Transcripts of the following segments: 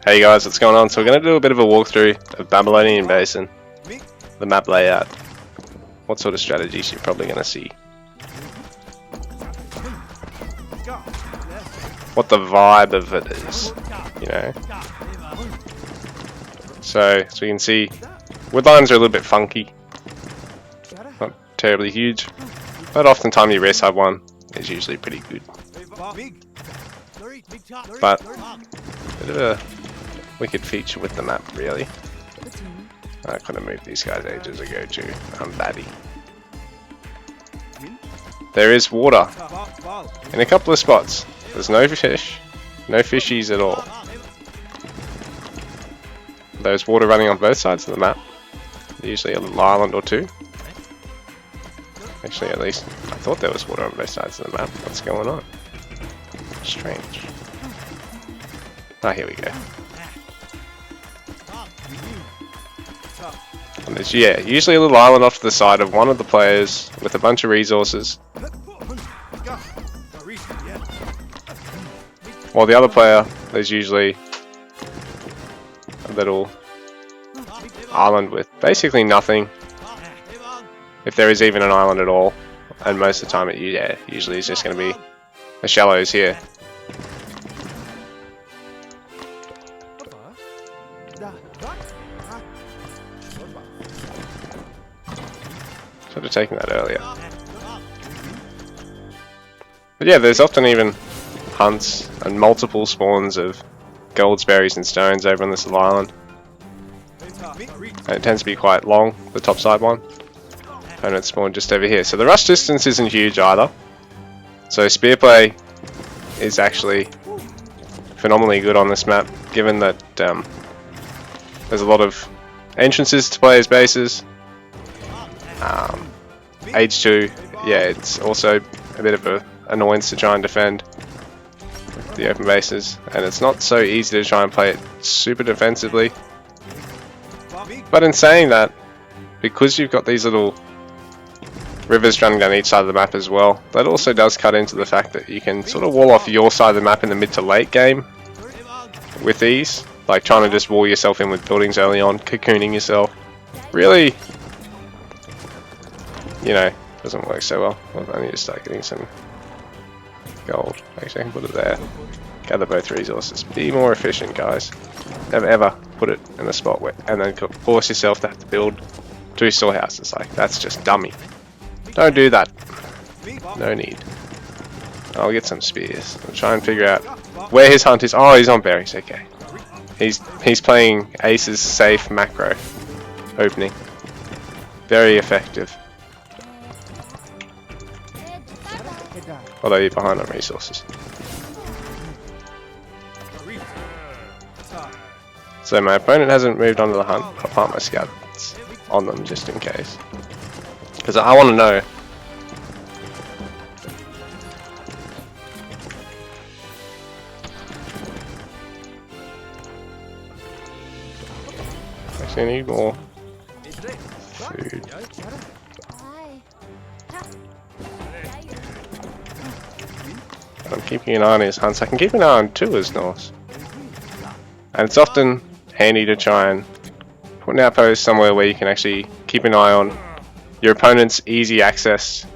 Hey guys, what's going on? So we're going to do a bit of a walkthrough of Babylonian Basin, the map layout, what sort of strategies you're probably going to see, what the vibe of it is, you know. So as we can see, woodlines are a little bit funky, not terribly huge, but oftentimes your rear side one is usually pretty good. But a bit of a wicked feature with the map, really. I could have moved these guys ages ago too. I'm batty. There is water in a couple of spots. There's no fish, no fishies at all. There's water running on both sides of the map. Usually a little island or two. Actually, at least I thought there was water on both sides of the map. What's going on? Strange. Ah, here we go. And there's, yeah, usually a little island off to the side of one of the players with a bunch of resources. While the other player, there's usually a little island with basically nothing. If there is even an island at all. And most of the time, usually it's just going to be the shallows here. Should have taken that earlier. But yeah, there's often even hunts and multiple spawns of golds, berries and stones over on this little island. And it tends to be quite long, the top side one. And it's spawned just over here. So the rush distance isn't huge either. So spear play is actually phenomenally good on this map, given that there's a lot of entrances to players' bases. H2, yeah, it's also a bit of an annoyance to try and defend the open bases, and it's not so easy to try and play it super defensively. But in saying that, because you've got these little rivers running down each side of the map as well, that also does cut into the fact that you can sort of wall off your side of the map in the mid to late game with these, like trying to just wall yourself in with buildings early on, cocooning yourself. Really, you know, doesn't work so well. I need to start getting some gold. Actually, I can put it there. Gather both resources. Be more efficient, guys. Never ever put it in a spot where and then force yourself to have to build 2 storehouses. Like, that's just dummy. Don't do that. No need. I'll get some spears. I'll try and figure out where his hunt is. Oh, he's on berries. Okay. He's playing Ace's safe macro opening. Very effective. Although you're behind on resources. So my opponent hasn't moved on to the hunt. I'll plant my scouts on them just in case. Because I want to know. Actually, I need more food. I'm keeping an eye on his hunts. I can keep an eye on 2 as Norse. And it's often handy to try and put an outpost somewhere where you can actually keep an eye on your opponent's easy access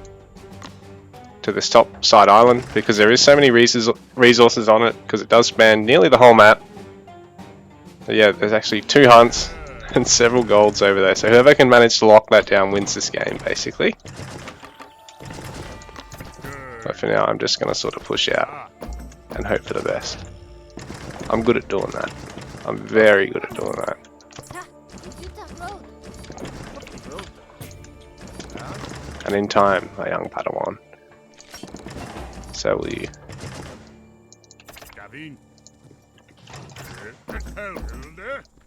to this top side island, because there is so many resources on it, because it does span nearly the whole map. But yeah, there's actually 2 hunts and several golds over there, so whoever can manage to lock that down wins this game, basically. But for now, I'm just going to sort of push out and hope for the best. I'm good at doing that. I'm very good at doing that. And in time, my young Padawan. So will you.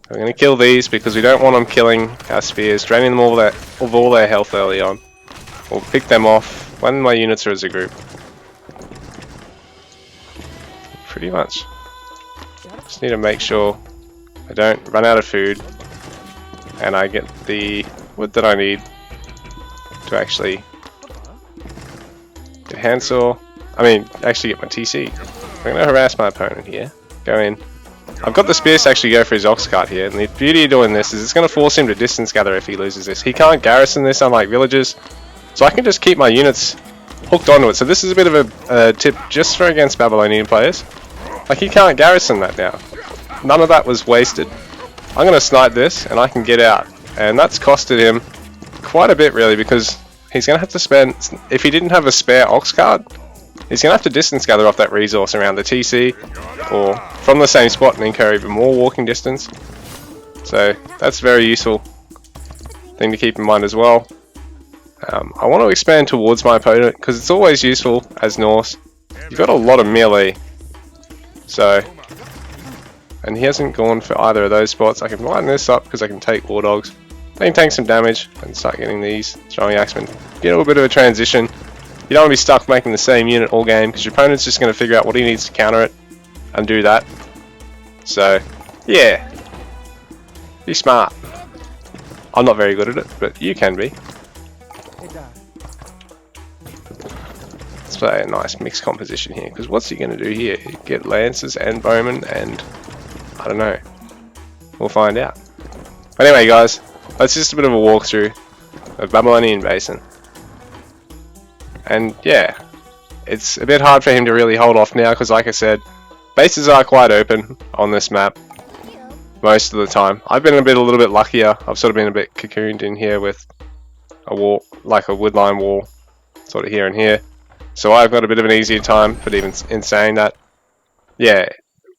We're going to kill these because we don't want them killing our spears, draining them of all their health early on. We'll pick them off when my units are as a group. Pretty much. Just need to make sure I don't run out of food and I get the wood that I need to actually get handsaw. I mean, actually get my TC. I'm going to harass my opponent here. Go in, I've got the Spears to actually go for his Ox Cart here, and the beauty of doing this is it's going to force him to distance gather if he loses this. He can't garrison this unlike villagers, so I can just keep my units hooked onto it. So this is a bit of a tip just for against Babylonian players. Like, he can't garrison that now. None of that was wasted. I'm going to snipe this, and I can get out. And that's costed him quite a bit, really, because he's going to have to spend... If he didn't have a spare Ox Cart, he's going to have to distance gather off that resource around the TC, or from the same spot and incur even more walking distance. So that's a very useful thing to keep in mind as well. I want to expand towards my opponent, because it's always useful as Norse. You've got a lot of melee. So... And he hasn't gone for either of those spots. I can line this up because I can take War Dogs. They can take some damage and start getting these throwing axemen. Get a little bit of a transition. You don't want to be stuck making the same unit all game because your opponent's just going to figure out what he needs to counter it and do that. So, yeah. Be smart. I'm not very good at it, but you can be. Let's play a nice mixed composition here, because what's he going to do here? Get Lancers and Bowmen and... I don't know. We'll find out. But anyway, guys, that's just a bit of a walkthrough of Babylonian Basin. And yeah, it's a bit hard for him to really hold off now because, like I said, bases are quite open on this map most of the time. I've been a little bit luckier. I've sort of been a bit cocooned in here with a wall, like a woodline wall, sort of here and here. So I've got a bit of an easier time. But even in saying that, yeah.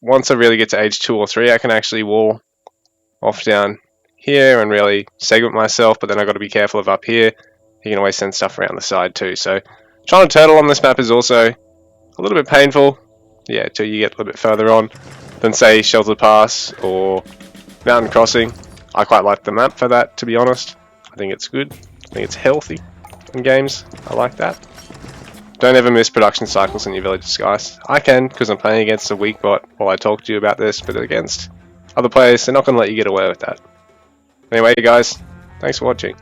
Once I really get to age 2 or 3, I can actually wall off down here and really segment myself, but then I've got to be careful of up here. You can always send stuff around the side too. So trying to turtle on this map is also a little bit painful, yeah, till you get a little bit further on than, say, Sheltered Pass or Mountain Crossing. I quite like the map for that, to be honest. I think it's good. I think it's healthy in games. I like that. Don't ever miss production cycles in your villages, guys. I can, because I'm playing against a weak bot while I talk to you about this, but against other players, they're not going to let you get away with that. Anyway, guys, thanks for watching.